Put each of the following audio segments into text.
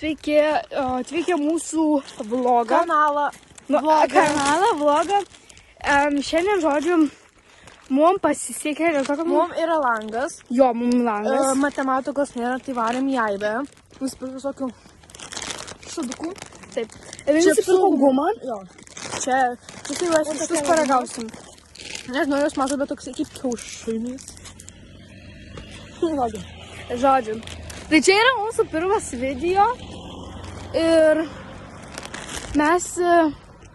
sveiki, atvykę mūsų vlogą. Kanalą. Vlogą. Šiandien, žodžiu, mum pasisekė dėl to, kad Mum yra langas. Jo, mum langas. Matematikos nėra, tai varėm į Aibę. Nusipirkau visokių šudukų. Taip. Ir nusipirkau gumą. Jo. Čia, Šitus paragausim. Nežinau, jūs matot, bet toks kaip kiaušinis. Žodžiu. Tai čia yra mūsų pirmas video. Ir mes...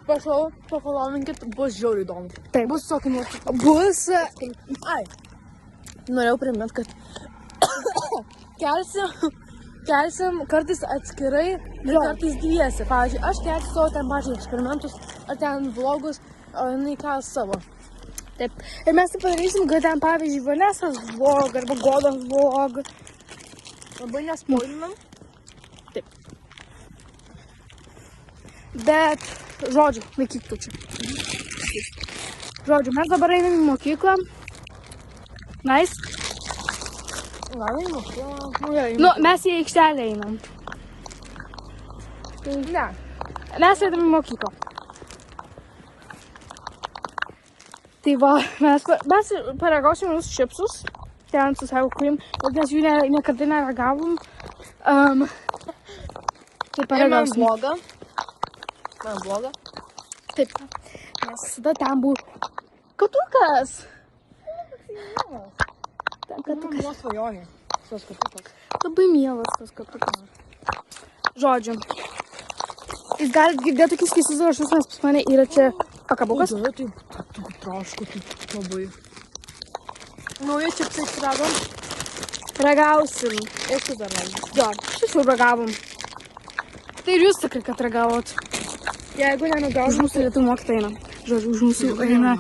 Prašau, pafollowinkit, bus žiauriai įdomu. Taip. Bus visokių nuotraukų. Bus... Ai. Norėjau primint, kad kelsim kartais atskirai ir kartais dviesi. Pavyzdžiui, aš kelsiu savo ten, pavyzdžiui, eksperimentus ar ten vlogus, o jinai kels savo. Taip. Ir mes tai padarysim, kad ten, pavyzdžiui, Vanesas vlog arba Godos vlog. Labai nespoilinam. Taip. Bet, žodžiu, laikyk tu čia. Žodžiu, mes dabar einam į mokyklą. Nice. Gal į mokyklą? Nu, mes į aikštelę einam. Ne. Mes einam į mokyklą. Tai va, mes paragausim mūsų čipsus. Ten su savo krim, bet mes jų niekada neragavom. Tai paragausim. Man bloga. Taip. Nes tada ten buvo katukas. Ten katukas. Buvo svajonė. Tas katukas. Labai mielas tas katukas. Žodžiu. Jūs galite girdėti tokius keistus raštus, nes pas mane yra čia pakabukas. O, tai trošku, tai labai. Nauji čipsai atsiradom. Ragausim. Ir tu dar valgai. Jo, šis jau ragavom. Tai ir jūs tikrai, kad ragavot. Jeigu nenagausim, Už mūsų lietuvių mokytoją eina. Žodžiu, už mūsų eina.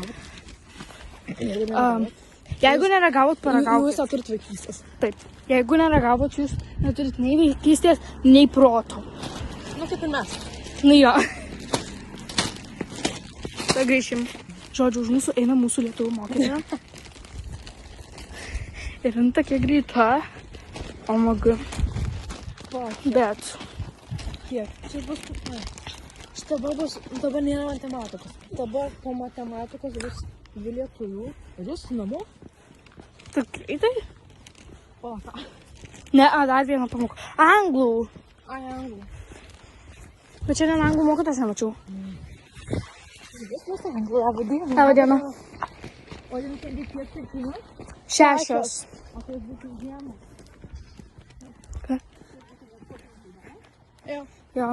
Jeigu neragavot, paragaukit. Jūs turit vaikystės. Taip. Jeigu neragavot, jūs neturit nei vaikystės, nei proto. Nu, kaip ir mes. Nu jo. Tai grįšim. Žodžiu, už mūsų eina mūsų lietuvių mokytoja. Ir jin tokia greita. O magu. Bet. Kiek? Čia bus... Dabar nėra matematikos. Dabar po matematikos bus 2 lietuvių. Ir jūs namo? Tai greitai? O, ką? Ne, dar vieną pamoką. Anglų. Ai, anglų. Bet čia ne anglų mokytas nemačiau. Jūs mūsų anglų, labą dieną. Labą dieną. O jums kiek septynių? 6. O tai būtų dieną. Ką? Jo. Jo.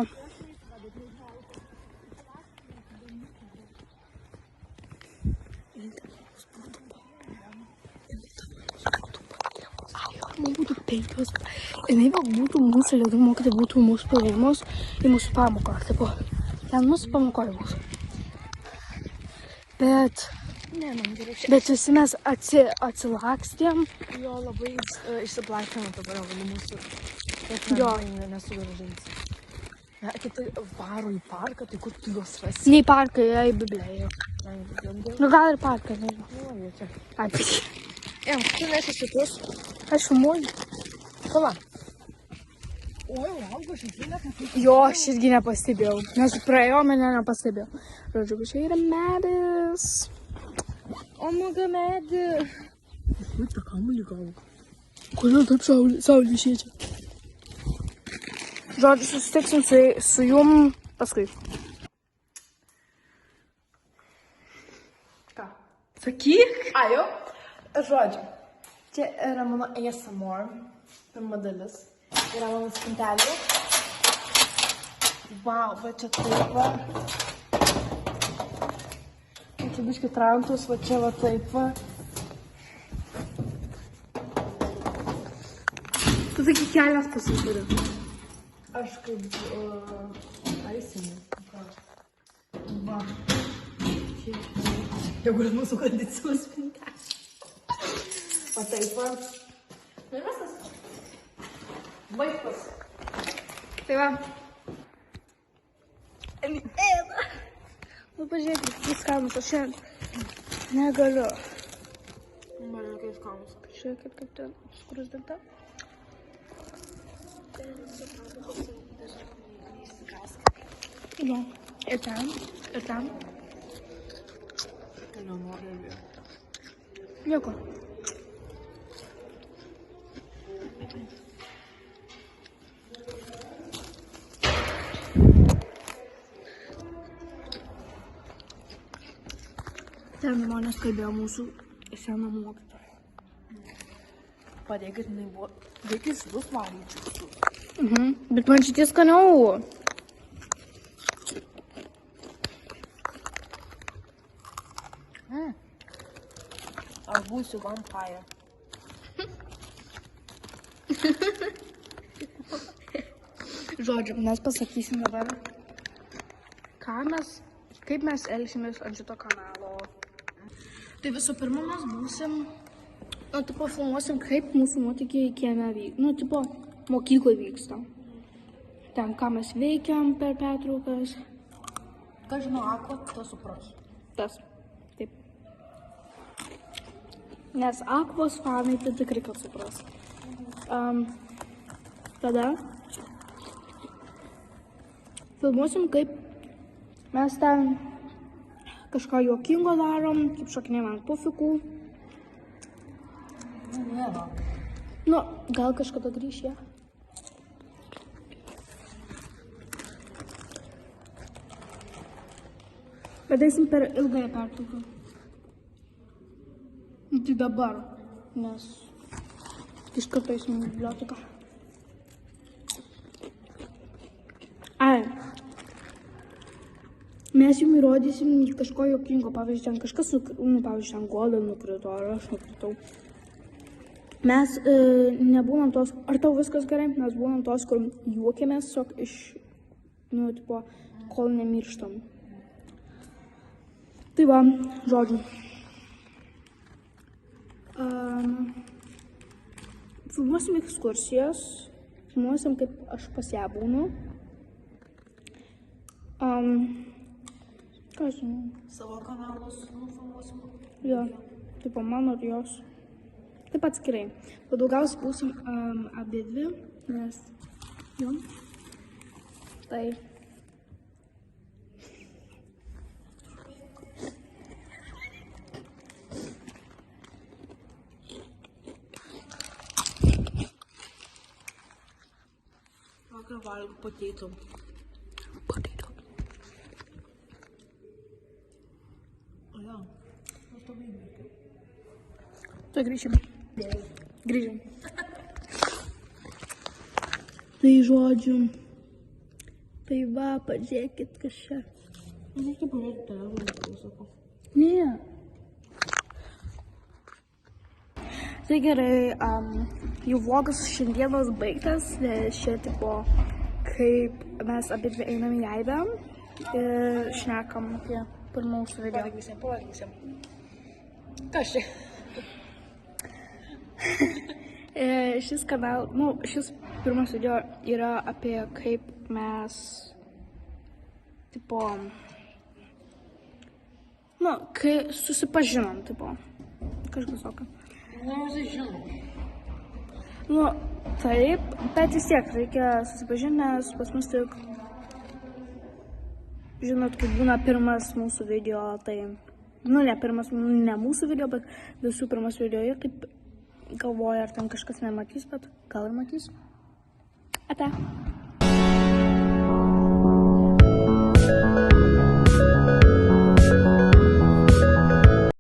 Man būtų 5. Jinai būtų mūsų lietuvių mokytoja, būtų mūsų paėmus į mūsų pamoką. Tipo, ten mūsų pamokoje bus. Bet visi mes atsilakstėm. Jo, labai išsiplakėme dabar mūsų. Jo. Nesugražinsi. Kiti varo į parką, tai kur tu juos rasi? Nei parką, į bibliją. Nu gal ir parką, nežinau. Nu, čia. Ai, bet. Tu neši šitus. Aš filmuoju. Pala. Oi, valgo šiandien. Jo, aš irgi nepastebėjau. Nes praėjome, nepastebėjau. Žodžiu, čia yra medis. O, maga medį. Ui, tą kamuolį gavo. Kodėl taip saulė šviečia? Žodžiu, susitiksim su jum paskui. Ką? Sakyk. Ajo. Žodžiu. Čia yra mano ASMR. Pirma dalis. Yra mano spintelė. Vau, va čia taip va. Čia biškai trauktus, va čia va taip va. Tu taigi kelias pasituri. Aš kaip aisinė. Va. Jau yra mūsų kondicijos spintelė. O taip va. Pirmasas. Baigtas. Tai va. Ėda. Nu, pažiūrėkit, jis skanus, aš šiandien negaliu. Man reikia skanus. Žiūrėkit, kaip ten skrusdinta. Jo. Ir ten, ir ten. Nenoriu irgi. Nieko. Ten žmonės kalbėjo mūsų seną mokytoją. Padėkit, jinai buvo. Reikia šilus valyčius. Bet man šitie skaniau. Aš būsiu vampire. Žodžiu, mes pasakysim dabar, kaip mes elgsimės ant šito kanalo. Tai visų pirma mes būsim, filmuosim, kaip mūsų nuotykiai kieme vyksta. Tipo, mokykloje vyksta. Ten, ką mes veikiam per pertraukas. Ką žino Akva, tas supras. Tas. Taip. Nes Akvos fanai tai tikrai kad supras. Tada filmuosim, kaip mes ten kažką juokingo darom, kaip šokinėjam ant pufikų. Nu, gal kažkada grįš jie. Bet eisim per ilgąją pertrauką. Tai dabar, nes iš karto eisim į biblioteką. Ai. Mes jums įrodysim kažko juokingo, pavyzdžiui, ten kažkas, pavyzdžiui, ten Goda nukrito, ar aš nukritau. Mes nebūnam tos, ar tau viskas gerai, mes būnam tos, kur juokėmės, tiesiog iš, tipo, kol nemirštam. Tai va, žodžiu. Filmuosim ekskursijas, filmuosim, kaip aš pas ją būnu. Ką žinau? Savo kanalus nufilmuosim. Jo, tipo mano ir jos. Taip atskirai. Bet daugiausiai būsim abi dvi, nes jo. Tai. Vakar valgiau potato. O jo, aš to veikiu. Tai grįžim. Grįžim. Tai žodžiu. Tai va, pažiūrėkit, kas čia. Reikia pažiūrėti televizorių, sakau. Ne. Tai gerai, jau vlogas šiandienos baigtas, nes čia tipo, kaip mes abi dvi einam į Aibę ir šnekam apie pirmą mūsų video. Pavalgysim. Kas čia? Šis pirmas video yra apie kaip mes, tipo, kai susipažinom, tipo, kažkas tokio. Visi žinom. Taip, bet vis tiek reikia susipažinti, nes pas mus tik, žinot, kaip būna pirmas mūsų video, tai, ne mūsų video, bet visų pirmas video ir taip galvoja, ar ten kažkas nematys, bet gal ir matys. Ate.